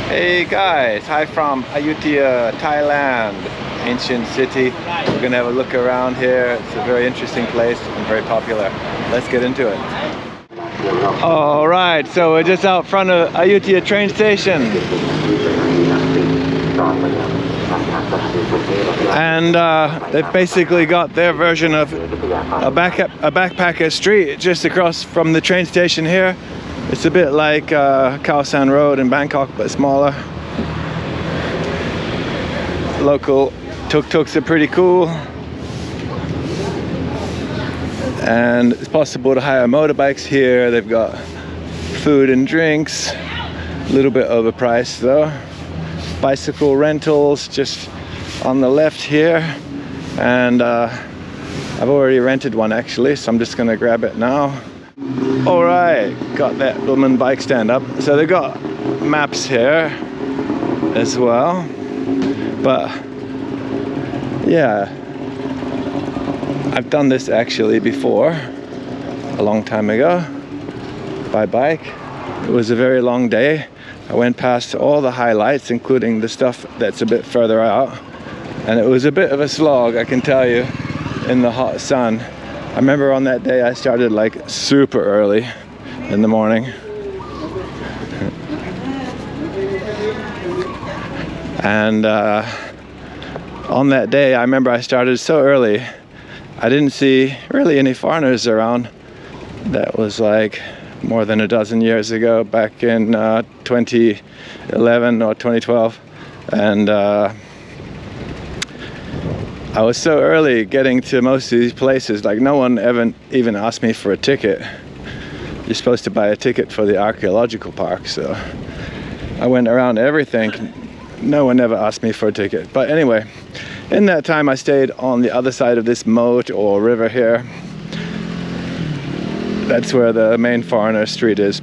Hey guys, hi from Ayutthaya, Thailand, ancient city. We're gonna have a look around here. It's a very interesting place and very popular. Let's get into it. All right, so we're just out front of Ayutthaya train station. And they've basically got their version of a backpacker street just across from the train station here. It's a bit like Khao San Road in Bangkok, but smaller. Local tuk-tuks are pretty cool. And it's possible to hire motorbikes here. They've got food and drinks, a little bit overpriced though. Bicycle rentals just on the left here. And I've already rented one actually, so I'm just gonna grab it now. All right, got that Billman bike stand up. So they've got maps here as well. But yeah, I've done this actually before, a long time ago, by bike. It was a very long day. I went past all the highlights, including the stuff that's a bit further out. And it was a bit of a slog, I can tell you, in the hot sun. I remember on that day I started like super early in the morning. And on that day I remember I started so early I didn't see really any foreigners around. That was like more than a dozen years ago, back in 2011 or 2012. And I was so early getting to most of these places, like no one ever even asked me for a ticket. You're supposed to buy a ticket for the archaeological park, so I went around everything. No one ever asked me for a ticket. But anyway, in that time I stayed on the other side of this moat or river here. That's where the main foreigner street is.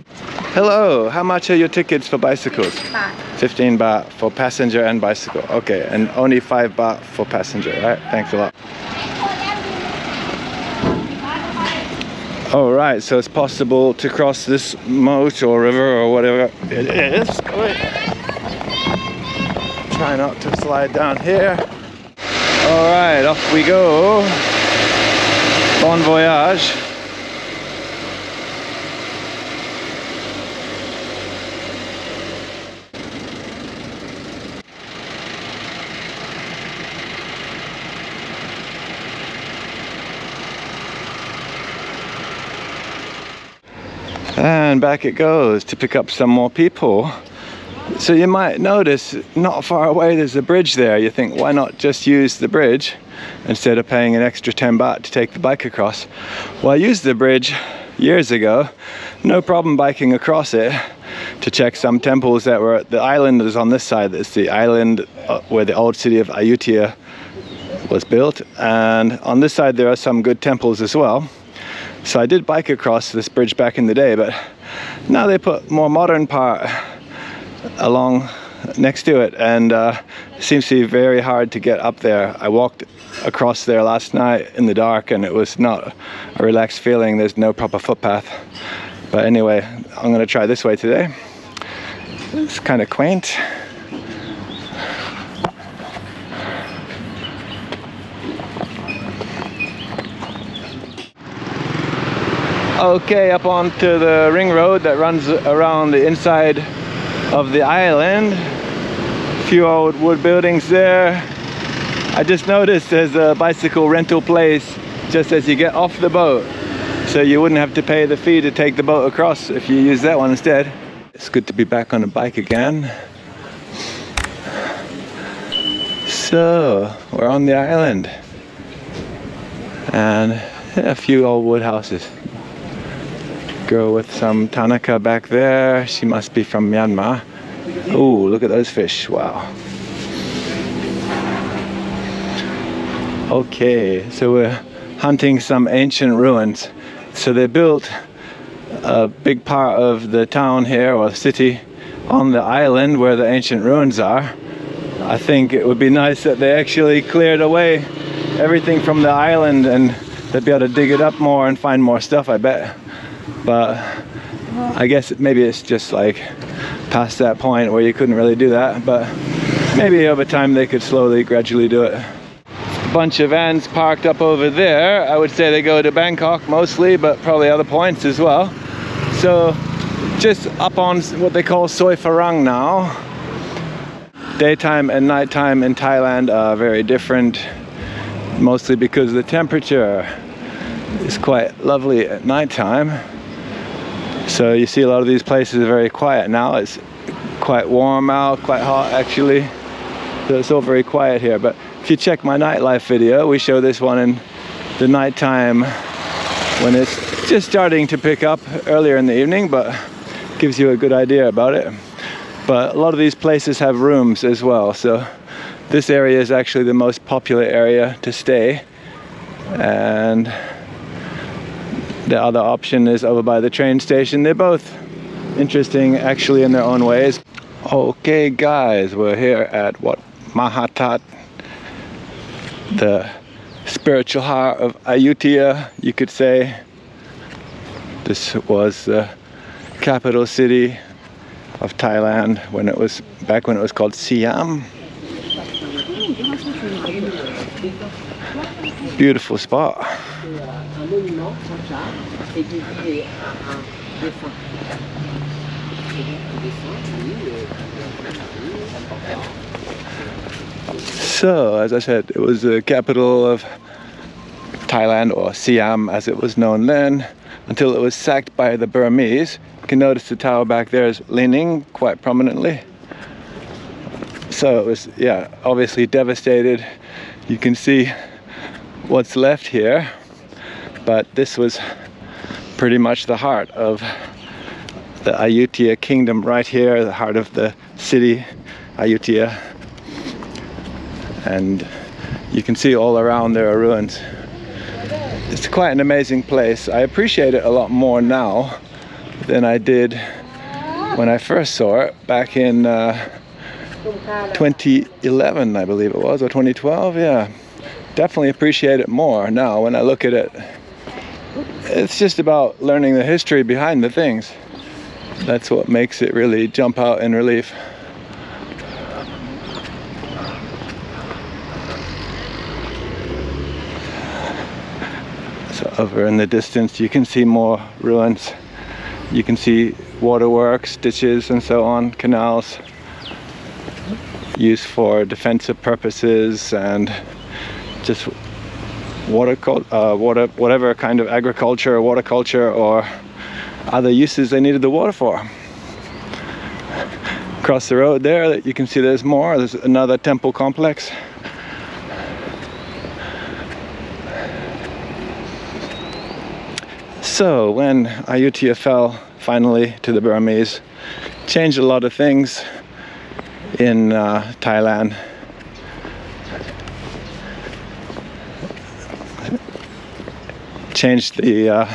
Hello, how much are your tickets for bicycles? 15 baht for passenger and bicycle. Okay, and only 5 baht for passenger, right? Thanks a lot. All right, so it's possible to cross this moat or river or whatever it is. Try not to slide down here. All right, off we go. Bon voyage. And back it goes to pick up some more people. So you might notice not far away there's a bridge there. You think, why not just use the bridge instead of paying an extra 10 baht to take the bike across? Well, I used the bridge years ago, no problem biking across it to check some temples that were, the island is on this side. It's the island where the old city of Ayutthaya was built, and on this side there are some good temples as well. So I did bike across this bridge back in the day, but now they put more modern part along next to it, and it seems to be very hard to get up there. I walked across there last night in the dark and it was not a relaxed feeling. There's no proper footpath. But anyway, I'm going to try this way today. It's kind of quaint. Okay, up onto the ring road that runs around the inside of the island. A few old wood buildings there. I just noticed there's a bicycle rental place just as you get off the boat, so you wouldn't have to pay the fee to take the boat across if you use that one instead. It's good to be back on a bike again. So we're on the island and a few old wood houses. Girl with some Tanaka back there. She must be from Myanmar. Oh, look at those fish. Wow. Okay, so we're hunting some ancient ruins. So they built a big part of the town here, or city, on the island where the ancient ruins are. I think it would be nice that they actually cleared away everything from the island and they'd be able to dig it up more and find more stuff, I bet. But I guess maybe it's just like past that point where you couldn't really do that, but maybe over time they could slowly, gradually do it. A bunch of vans parked up over there. I would say they go to Bangkok mostly, but probably other points as well. So just up on what they call Soi Farang now. Daytime and nighttime in Thailand are very different, mostly because the temperature is quite lovely at nighttime. So you see a lot of these places are very quiet now. It's quite warm out, quite hot actually. So it's all very quiet here. But if you check my nightlife video, we show this one in the nighttime when it's just starting to pick up earlier in the evening, but gives you a good idea about it. But a lot of these places have rooms as well. So this area is actually the most popular area to stay. And the other option is over by the train station. They're both interesting actually in their own ways. Okay guys, we're here at what? Mahatat, the spiritual heart of Ayutthaya, you could say. This was the capital city of Thailand when it was back when it was called Siam. Beautiful spot. So, as I said, it was the capital of Thailand, or Siam as it was known then, until it was sacked by the Burmese. You can notice the tower back there is leaning quite prominently. So it was, yeah, obviously devastated. You can see what's left here, but this was pretty much the heart of the Ayutthaya kingdom right here, the heart of the city, Ayutthaya. And you can see all around there are ruins. It's quite an amazing place. I appreciate it a lot more now than I did when I first saw it back in 2011, I believe it was, or 2012, yeah. Definitely appreciate it more now when I look at it. It's just about learning the history behind the things. That's what makes it really jump out in relief. So over in the distance you can see more ruins. You can see waterworks, ditches and so on, canals used for defensive purposes and just whatever kind of agriculture, waterculture or other uses they needed the water for. Across the road there you can see there's more. There's another temple complex. So when Ayutthaya fell finally to the Burmese, changed a lot of things in Thailand. Changed the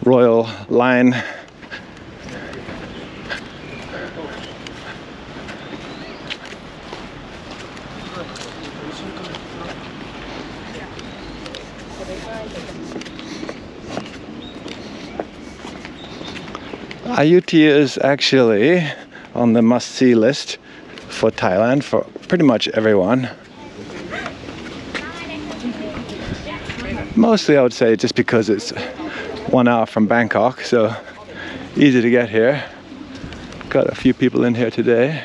royal line. Ayutthaya is actually on the must-see list for Thailand for pretty much everyone. Mostly I would say just because it's 1 hour from Bangkok, so easy to get here. Got a few people in here today.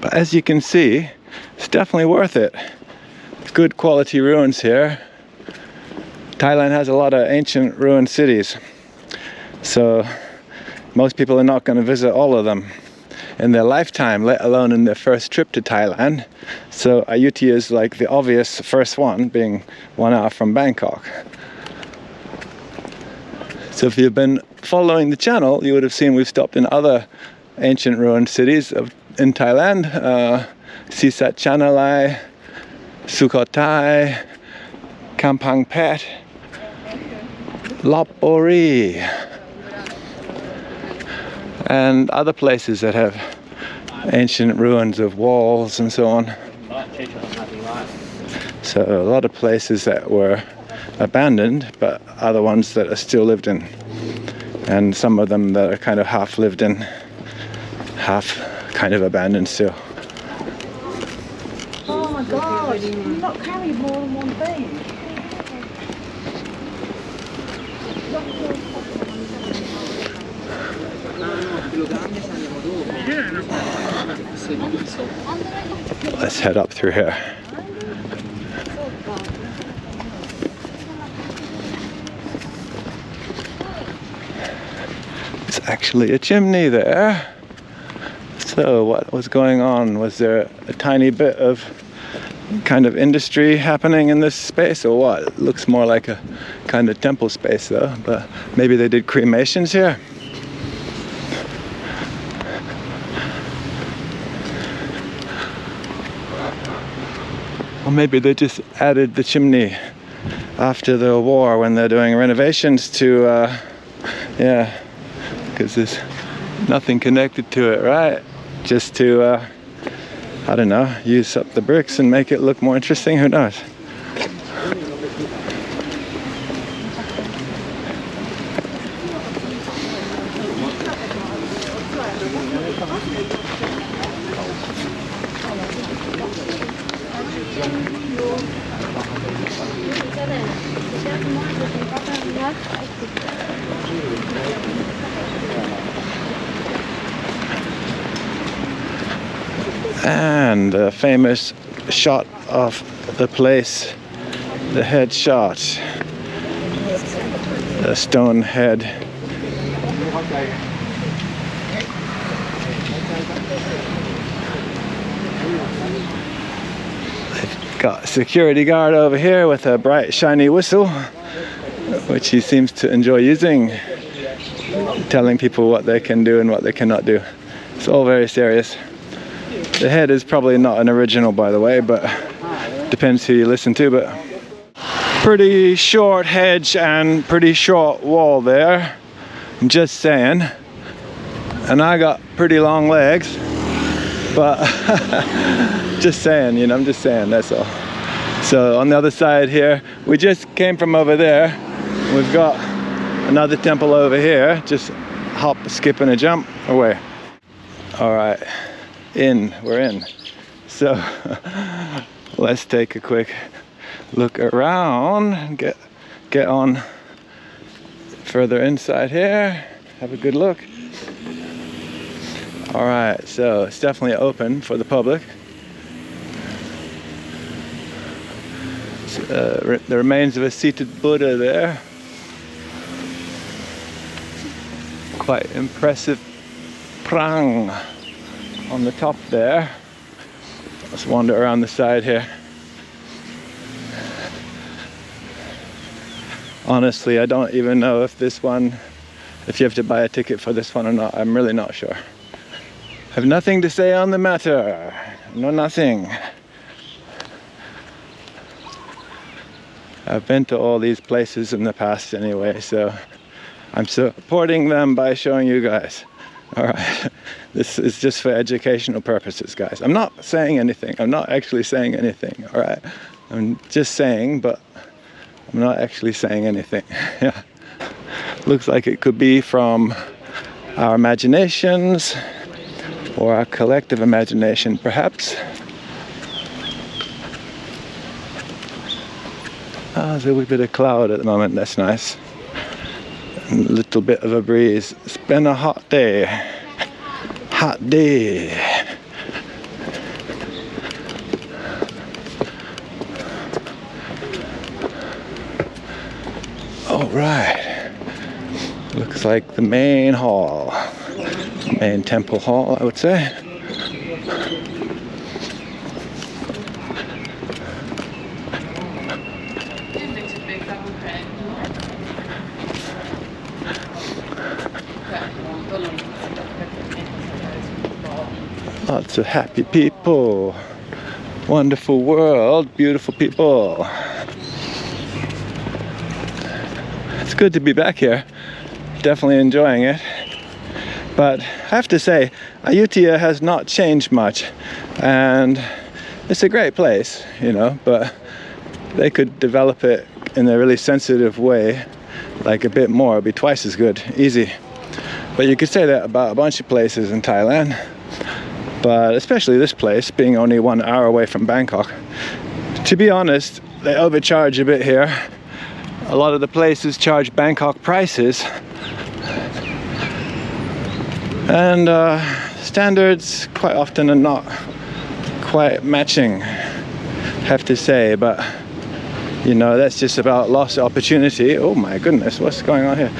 But as you can see, it's definitely worth it. Good quality ruins here. Thailand has a lot of ancient ruined cities, so most people are not going to visit all of them in their lifetime, let alone in their first trip to Thailand. So Ayutthaya is like the obvious first one, being 1 hour from Bangkok. So if you've been following the channel, you would have seen we've stopped in other ancient ruined cities in Thailand. Sisat Chanalai, Sukhothai, Kampang Phet. Lopburi, and other places that have ancient ruins of walls and so on. So a lot of places that were abandoned, but other ones that are still lived in, and some of them that are kind of half lived in, half kind of abandoned still. Oh my god, you're not carrying more than one thing. Let's head up through here. It's actually a chimney there. So what was going on? Was there a tiny bit of kind of industry happening in this space, or what? It looks more like a kind of temple space though, but maybe they did cremations here. Or maybe they just added the chimney after the war when they're doing renovations to, yeah, because there's nothing connected to it, right? Just to, I don't know, use up the bricks and make it look more interesting, who knows? And a famous shot of the place, the head shot, the stone head. They've got a security guard over here with a bright shiny whistle, which he seems to enjoy using, telling people what they can do and what they cannot do. It's all very serious. The head is probably not an original, by the way, but depends who you listen to. But pretty short hedge and pretty short wall there, I'm just saying. And I got pretty long legs, but just saying, you know, I'm just saying, that's all. So on the other side here, we just came from over there. We've got another temple over here. Just hop, skip, and a jump away. All right. We're in. So let's take a quick look around, get on further inside here, have a good look. All right, so it's definitely open for the public. The remains of a seated Buddha there. Quite impressive prang on the top there. Let's wander around the side here. Honestly, I don't even know if this one, if you have to buy a ticket for this one or not. I'm really not sure. I have nothing to say on the matter. No, nothing. I've been to all these places in the past anyway, so I'm supporting them by showing you guys. All right, this is just for educational purposes, guys. I'm not saying anything. I'm not actually saying anything, all right? I'm just saying, but I'm not actually saying anything. Yeah. Looks like it could be from our imaginations or our collective imagination, perhaps. There's a wee bit of cloud at the moment. That's nice. A little bit of a breeze. It's been a hot day. Hot day. All right. Looks like the main hall. Main temple hall, I would say. Lots of happy people, wonderful world, beautiful people. it's good to be back here. Definitely enjoying it. But I have to say, Ayutthaya has not changed much, and it's a great place, you know, but they could develop it in a really sensitive way, like a bit more. It'd be twice as good, easy. But you could say that about a bunch of places in Thailand, but especially this place, being only 1 hour away from Bangkok. To be honest, they overcharge a bit here. A lot of the places charge Bangkok prices, and standards quite often are not quite matching, have to say. But you know, that's just about lost opportunity. Oh my goodness, what's going on here?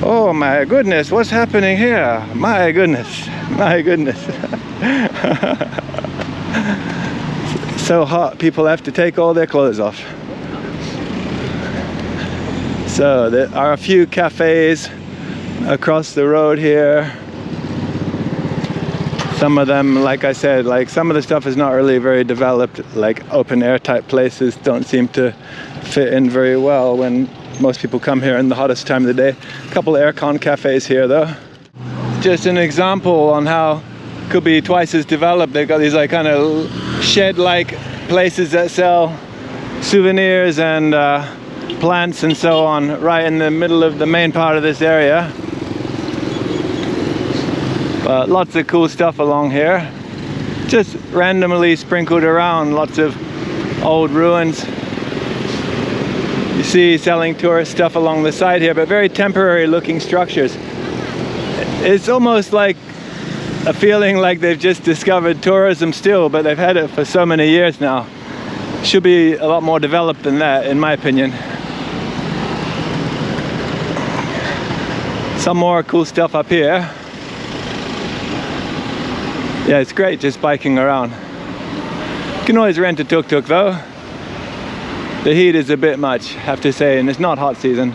Oh my goodness, what's happening here? My goodness, my goodness. So hot, people have to take all their clothes off. So there are a few cafes across the road here. Some of them, like I said, like some of the stuff is not really very developed, like open air type places don't seem to fit in very well when most people come here in the hottest time of the day. A couple aircon cafes here though. Just an example on how it could be twice as developed. They've got these like kind of shed-like places that sell souvenirs and plants and so on right in the middle of the main part of this area. But lots of cool stuff along here, just randomly sprinkled around. Lots of old ruins. You see selling tourist stuff along the side here, but very temporary looking structures. It's almost like a feeling like they've just discovered tourism still, but they've had it for so many years now. Should be a lot more developed than that, in my opinion. Some more cool stuff up here. Yeah, it's great just biking around. You can always rent a tuk-tuk though. The heat is a bit much, have to say, and it's not hot season.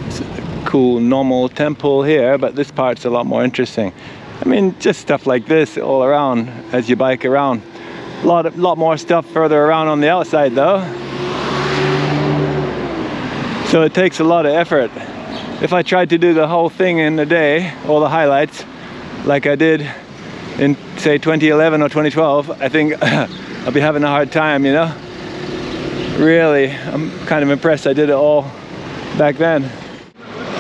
It's a cool normal temple here, but this part's a lot more interesting. I mean, just stuff like this all around as you bike around. A lot more stuff further around on the outside though. So it takes a lot of effort. If I tried to do the whole thing in a day, all the highlights, like I did in, say, 2011 or 2012, I think I'll be having a hard time, you know? Really, I'm kind of impressed I did it all back then.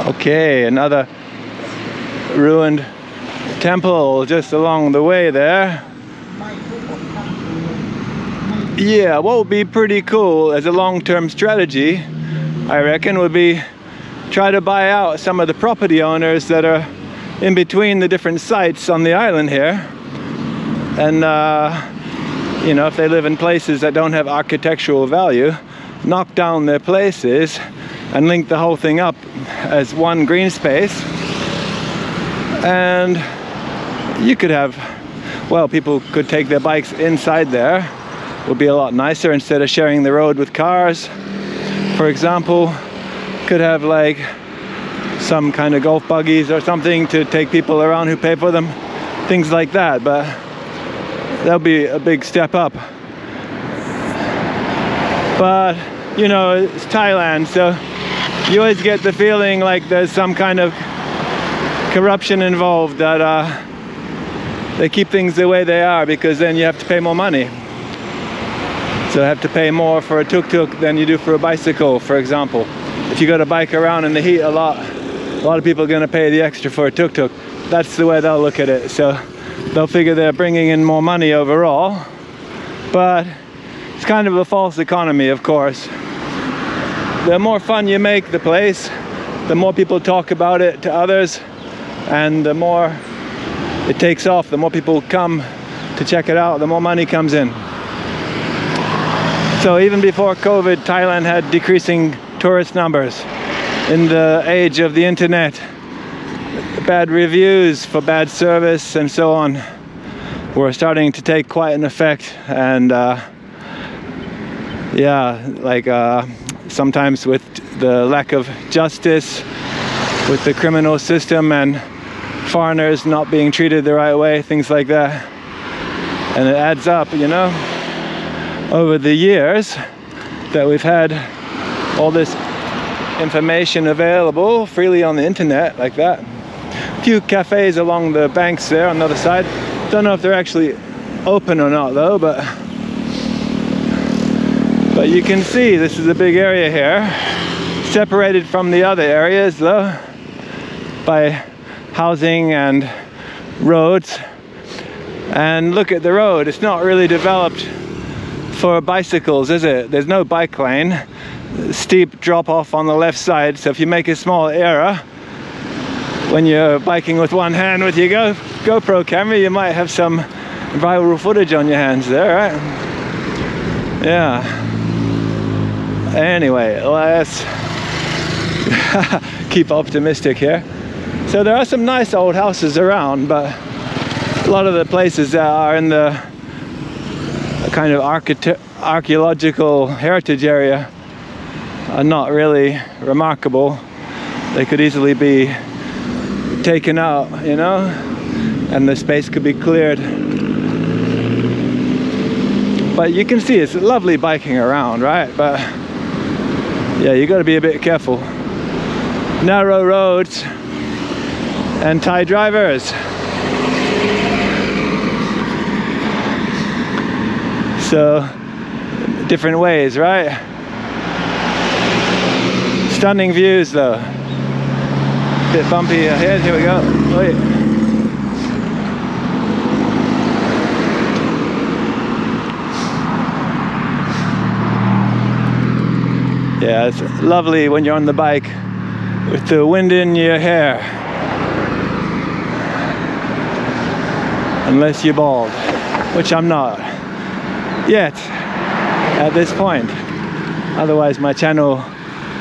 Okay, another ruined temple just along the way there. Yeah, what would be pretty cool as a long-term strategy, I reckon, would be try to buy out some of the property owners that are in between the different sites on the island here. And you know, if they live in places that don't have architectural value, knock down their places and link the whole thing up as one green space. And you could have, well, people could take their bikes inside there. Would be a lot nicer instead of sharing the road with cars. For example, could have like some kind of golf buggies or something to take people around who pay for them, things like that. But that'll be a big step up. But you know, it's Thailand, so you always get the feeling like there's some kind of corruption involved, that they keep things the way they are because then you have to pay more money. So you have to pay more for a tuk-tuk than you do for a bicycle, for example. If you got to bike around in the heat a lot of people are going to pay the extra for a tuk-tuk. That's the way they'll look at it. So they'll figure they're bringing in more money overall. But it's kind of a false economy, of course. The more fun you make the place, the more people talk about it to others, and the more it takes off, the more people come to check it out, the more money comes in. So even before COVID, Thailand had decreasing tourist numbers. In the age of the internet, bad reviews for bad service and so on were starting to take quite an effect. And yeah, like sometimes with the lack of justice, with the criminal system and foreigners not being treated the right way, things like that. And it adds up, you know. Over the years, that we've had all this information available freely on the internet like that. A few cafes along the banks there on the other side. Don't know if they're actually open or not though, but you can see this is a big area here, separated from the other areas though by housing and roads. And look at the road, it's not really developed for bicycles, is it? There's no bike lane, steep drop off on the left side, so if you make a small error when you're biking with one hand with your GoPro camera, you might have some viral footage on your hands there, right? Yeah. Anyway, let's keep optimistic here. So there are some nice old houses around, but a lot of the places that are in the kind of archaeological heritage area are not really remarkable. They could easily be taken out, you know, and the space could be cleared. But you can see it's lovely biking around, right? But yeah, you got to be a bit careful. Narrow roads and Thai drivers. So different ways, right? Stunning views though. Bit bumpy ahead, here we go. Wait. Yeah, it's lovely when you're on the bike with the wind in your hair. Unless you're bald, which I'm not yet at this point. Otherwise my channel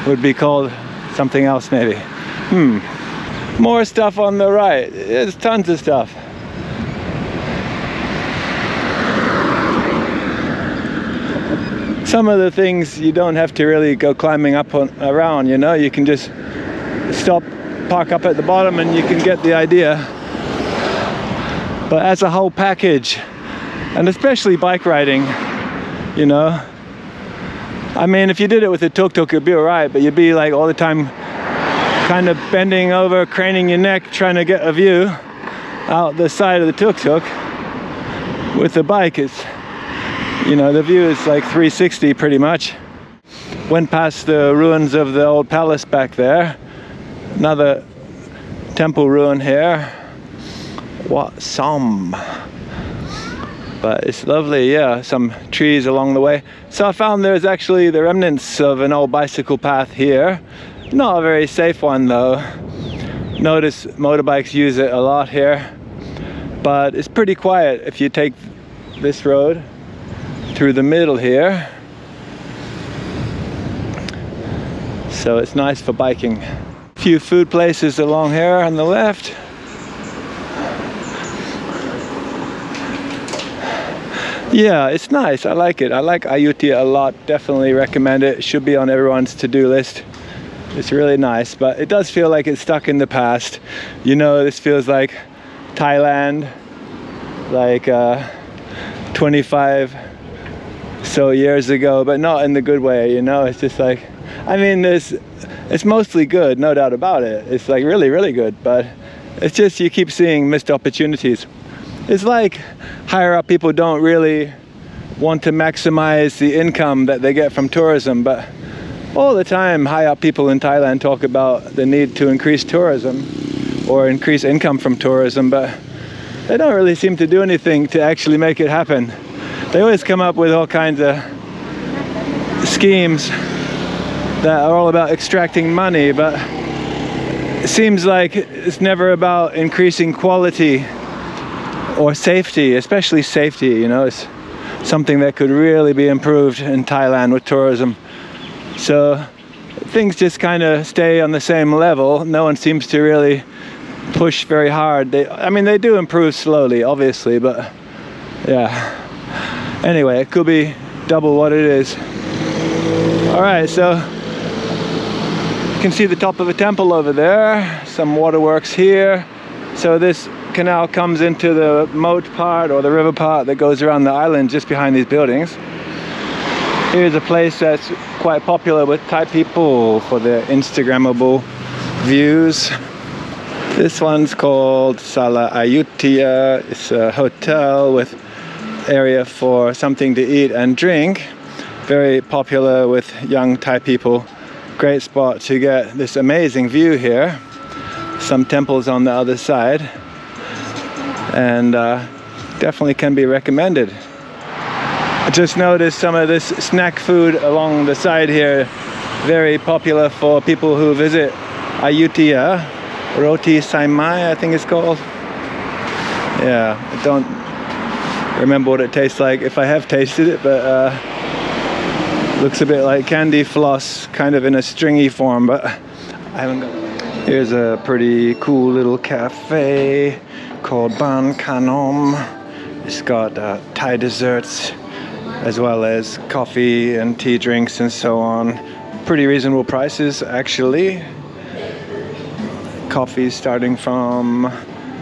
would be called something else maybe. More stuff on the right. There's tons of stuff. Some of the things you don't have to really go climbing up around, you know, you can just stop, park up at the bottom and you can get the idea. But as a whole package, and especially bike riding, you know, I mean, if you did it with a tuk-tuk, it'd be alright, but you'd be like all the time kind of bending over, craning your neck, trying to get a view out the side of the tuk-tuk. With the bike, it's, you know, the view is like 360 pretty much. Went past the ruins of the old palace back there. Another temple ruin here. Wat Som. But it's lovely, yeah, some trees along the way. So I found there's actually the remnants of an old bicycle path here. Not a very safe one though. Notice motorbikes use it a lot here. But it's pretty quiet if you take this road through the middle here. So it's nice for biking. A few food places along here on the left. Yeah, it's nice. I like it. I like Ayutthaya a lot. Definitely recommend it. It should be on everyone's to-do list. It's really nice, but it does feel like it's stuck in the past. You know, this feels like Thailand, like 25 so years ago, but not in the good way, you know. It's just like, I mean, it's mostly good, no doubt about it. It's like really, really good, but it's just you keep seeing missed opportunities. It's like higher up people don't really want to maximize the income that they get from tourism, but all the time high up people in Thailand talk about the need to increase tourism or increase income from tourism, but they don't really seem to do anything to actually make it happen. They always come up with all kinds of schemes that are all about extracting money, but it seems like it's never about increasing quality or safety, especially safety, you know. It's something that could really be improved in Thailand with tourism. So things just kind of stay on the same level. No one seems to really push very hard. I mean, they do improve slowly, obviously, but yeah. Anyway, it could be double what it is. All right, so you can see the top of a temple over there, some waterworks here. So this canal comes into the moat part or the river part that goes around the island just behind these buildings. Here's a place that's quite popular with Thai people for their Instagrammable views. This one's called Sala Ayutthaya. It's a hotel with area for something to eat and drink. Very popular with young Thai people. Great spot to get this amazing view here. Some temples on the other side. And definitely can be recommended. I just noticed some of this snack food along the side here. Very popular for people who visit Ayutthaya. Roti Saimai, I think it's called. Yeah, I don't remember what it tastes like if I have tasted it, but looks a bit like candy floss, kind of in a stringy form, but I haven't got it. Here's a pretty cool little cafe called Ban Kanom. It's got Thai desserts as well as coffee and tea drinks and so on. Pretty reasonable prices actually. Coffee starting from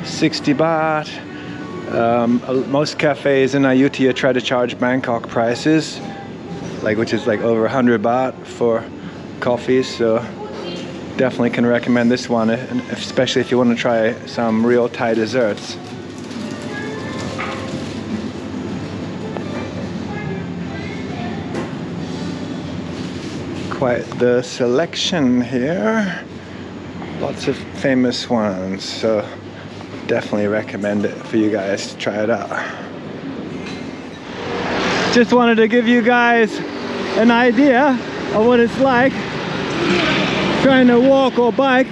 60 baht. Most cafes in Ayutthaya try to charge Bangkok prices, which is like over 100 baht for coffee, so definitely can recommend this one, especially if you want to try some real Thai desserts. Quite the selection here. Lots of famous ones, so definitely recommend it for you guys to try it out. Just wanted to give you guys an idea of what it's like trying to walk or bike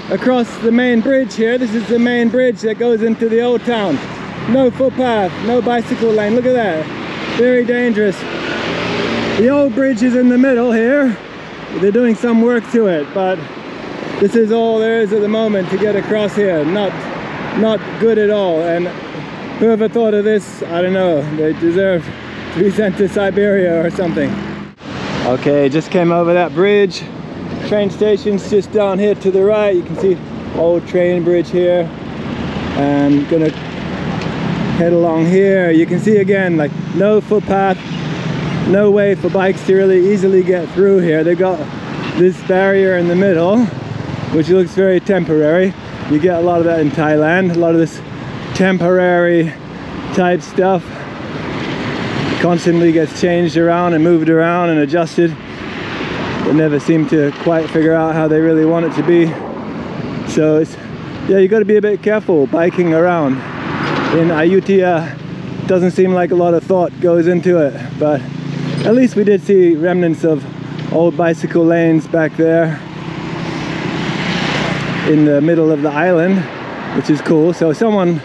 across the main bridge here. This is the main bridge that goes into the old town. No footpath, no bicycle lane. Look at that. Very dangerous. The old bridge is in the middle here. They're doing some work to it, but this is all there is at the moment to get across here. Not good at all, and whoever thought of this, I don't know, they deserve to be sent to Siberia or something. Okay, just came over that bridge. Train station's just down here to the right. You can see old train bridge here, and gonna head along here. You can see again, like, no footpath, no way for bikes to really easily get through here. They've got this barrier in the middle, which looks very temporary. You get a lot of that in Thailand, a lot of this temporary type stuff constantly gets changed around and moved around and adjusted. They never seem to quite figure out how they really want it to be. So it's, yeah, you got to be a bit careful biking around. In Ayutthaya, doesn't seem like a lot of thought goes into it, but at least we did see remnants of old bicycle lanes back there in the middle of the island, which is cool. So someone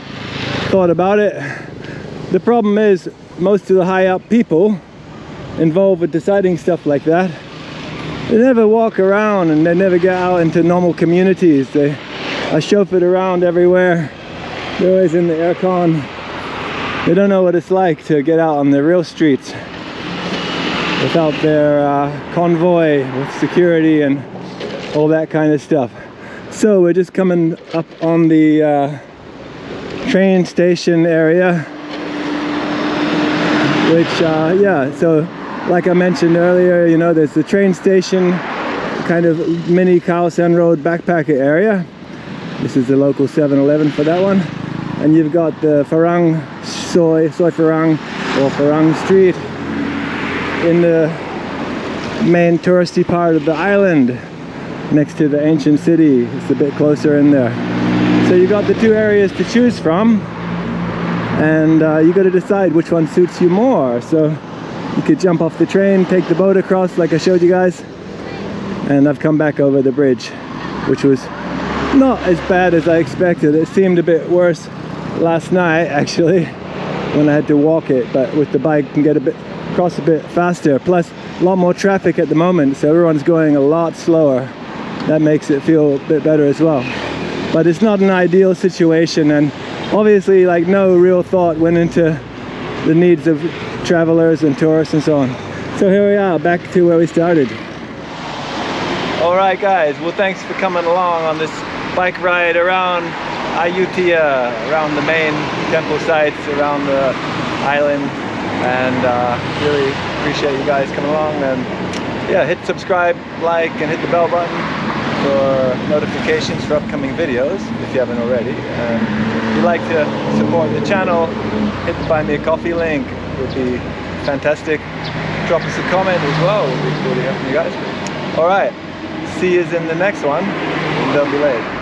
thought about it. The problem is most of the high up people involved with deciding stuff like that, they never walk around and they never get out into normal communities. They are chauffeured around everywhere. They're always in the aircon. They don't know what it's like to get out on the real streets without their convoy with security and all that kind of stuff. So we're just coming up on the train station area, which yeah, so like I mentioned earlier, you know, there's the train station, kind of mini Khao San Road backpacker area. This is the local 7-Eleven for that one. And you've got the Farang, Soi Farang or Farang Street in the main touristy part of the island next to the ancient city. It's a bit closer in there. So you got the two areas to choose from, and you got to decide which one suits you more. So you could jump off the train, take the boat across like I showed you guys, and I've come back over the bridge, which was not as bad as I expected. It seemed a bit worse last night actually when I had to walk it, but with the bike you can get across a bit faster. Plus a lot more traffic at the moment, so everyone's going a lot slower. That makes it feel a bit better as well. But it's not an ideal situation, and obviously like no real thought went into the needs of travelers and tourists and so on. So here we are, back to where we started. Alright guys, well thanks for coming along on this bike ride around Ayutthaya, around the main temple sites, around the island. and really appreciate you guys coming along. And yeah, hit subscribe, like, and hit the bell button for notifications for upcoming videos if you haven't already. And if you'd like to support the channel, hit the buy me a coffee link. It would be fantastic. Drop us a comment as well. We'll be cool to hear from you guys. All right, see you in the next one. Don't be late.